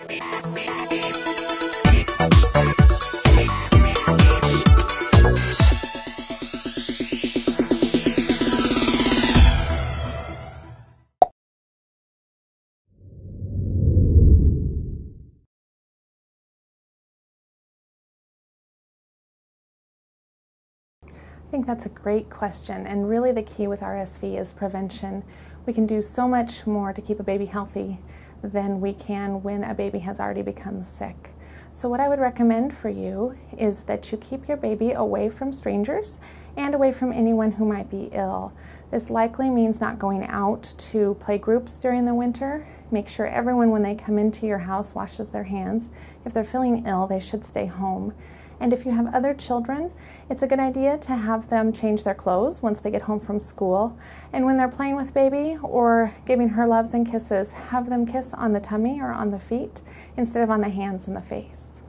I think that's a great question, and really the key with RSV is prevention. We can do so much more to keep a baby healthy than we can when a baby has already become sick. So what I would recommend for you is that you keep your baby away from strangers and away from anyone who might be ill. This likely means not going out to play groups during the winter. Make sure everyone, when they come into your house, washes their hands. If they're feeling ill, they should stay home. And if you have other children, it's a good idea to have them change their clothes once they get home from school. And when they're playing with baby or giving her loves and kisses, have them kiss on the tummy or on the feet instead of on the hands and the face.